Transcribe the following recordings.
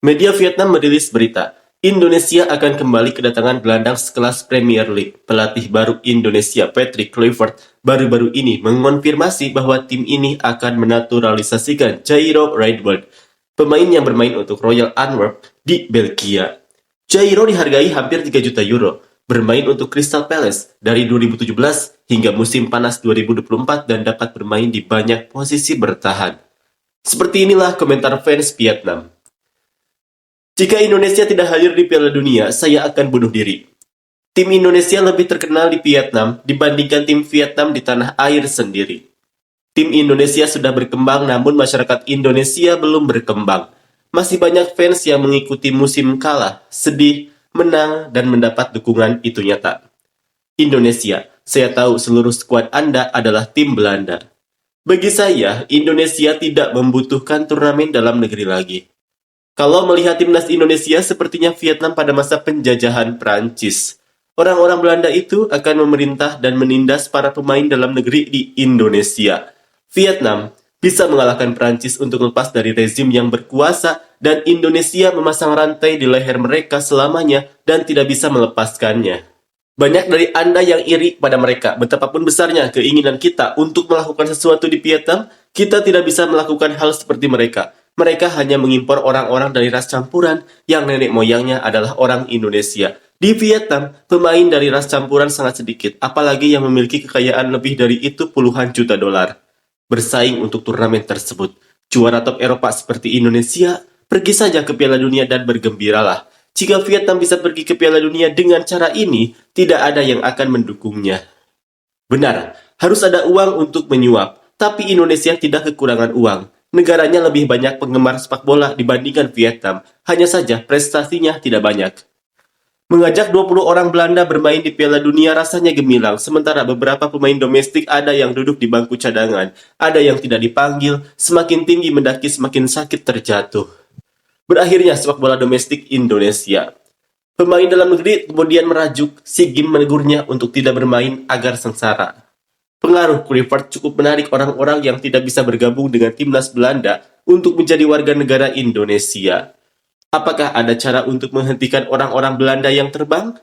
Media Vietnam merilis berita, Indonesia akan kembali kedatangan gelandang sekelas Premier League. Pelatih baru Indonesia, Patrick Kluivert, baru-baru ini mengonfirmasi bahwa tim ini akan menaturalisasikan Jairo Riedberg, pemain yang bermain untuk Royal Antwerp di Belgia. Jairo dihargai hampir 3 juta euro, bermain untuk Crystal Palace dari 2017 hingga musim panas 2024 dan dapat bermain di banyak posisi bertahan. Seperti inilah komentar fans Vietnam. Jika Indonesia tidak hadir di Piala Dunia, saya akan bunuh diri. Tim Indonesia lebih terkenal di Vietnam dibandingkan tim Vietnam di tanah air sendiri. Tim Indonesia sudah berkembang, namun masyarakat Indonesia belum berkembang. Masih banyak fans yang mengikuti musim kalah, sedih, menang, dan mendapat dukungan itu nyata. Indonesia, saya tahu seluruh skuad Anda adalah tim Belanda. Bagi saya, Indonesia tidak membutuhkan turnamen dalam negeri lagi. Kalau melihat timnas Indonesia sepertinya Vietnam pada masa penjajahan Prancis. Orang-orang Belanda itu akan memerintah dan menindas para pemain dalam negeri di Indonesia. Vietnam bisa mengalahkan Prancis untuk lepas dari rezim yang berkuasa dan Indonesia memasang rantai di leher mereka selamanya dan tidak bisa melepaskannya. Banyak dari Anda yang iri pada mereka. Betapapun besarnya keinginan kita untuk melakukan sesuatu di Vietnam, kita tidak bisa melakukan hal seperti mereka. Mereka hanya mengimpor orang-orang dari ras campuran yang nenek moyangnya adalah orang Indonesia. Di Vietnam, pemain dari ras campuran sangat sedikit, apalagi yang memiliki kekayaan lebih dari itu puluhan juta dolar. Bersaing untuk turnamen tersebut, juara top Eropa seperti Indonesia, pergi saja ke Piala Dunia dan bergembiralah. Jika Vietnam bisa pergi ke Piala Dunia dengan cara ini, tidak ada yang akan mendukungnya. Benar, harus ada uang untuk menyuap, tapi Indonesia tidak kekurangan uang. Negaranya lebih banyak penggemar sepak bola dibandingkan Vietnam, hanya saja prestasinya tidak banyak. Mengajak 20 orang Belanda bermain di Piala Dunia rasanya gemilang, sementara beberapa pemain domestik ada yang duduk di bangku cadangan, ada yang tidak dipanggil, semakin tinggi mendaki semakin sakit terjatuh. Berakhirnya sepak bola domestik Indonesia. Pemain dalam negeri kemudian merajuk, Si Gim menegurnya untuk tidak bermain agar sengsara. Pengaruh Kluivert cukup menarik orang-orang yang tidak bisa bergabung dengan timnas Belanda untuk menjadi warga negara Indonesia. Apakah ada cara untuk menghentikan orang-orang Belanda yang terbang?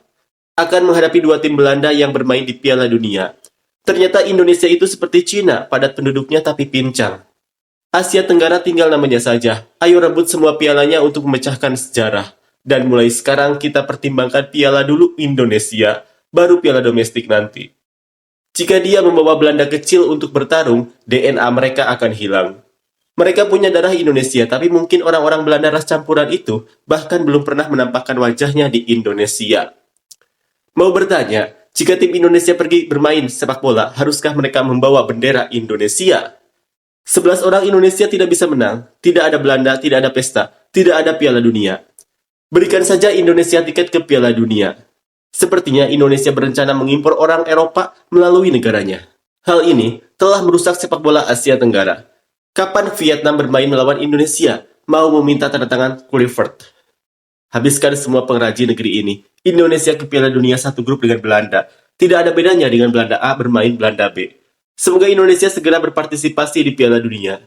Akan menghadapi 2 tim Belanda yang bermain di Piala Dunia. Ternyata Indonesia itu seperti Cina, padat penduduknya tapi pincang. Asia Tenggara tinggal namanya saja. Ayo rebut semua pialanya untuk memecahkan sejarah. Dan mulai sekarang kita pertimbangkan piala dulu Indonesia, baru piala domestik nanti. Jika dia membawa Belanda kecil untuk bertarung, DNA mereka akan hilang. Mereka punya darah Indonesia, tapi mungkin orang-orang Belanda ras campuran itu bahkan belum pernah menampakkan wajahnya di Indonesia. Mau bertanya, jika tim Indonesia pergi bermain sepak bola, haruskah mereka membawa bendera Indonesia? 11 orang Indonesia tidak bisa menang, tidak ada Belanda, tidak ada pesta, tidak ada Piala Dunia. Berikan saja Indonesia tiket ke Piala Dunia. Sepertinya Indonesia berencana mengimpor orang Eropa melalui negaranya. Hal ini telah merusak sepak bola Asia Tenggara. Kapan Vietnam bermain melawan Indonesia? Mau meminta tanda tangan Kluivert. Habiskan semua pengrajin negeri ini. Indonesia ke Piala Dunia satu grup dengan Belanda. Tidak ada bedanya dengan Belanda A bermain Belanda B. Semoga Indonesia segera berpartisipasi di Piala Dunia.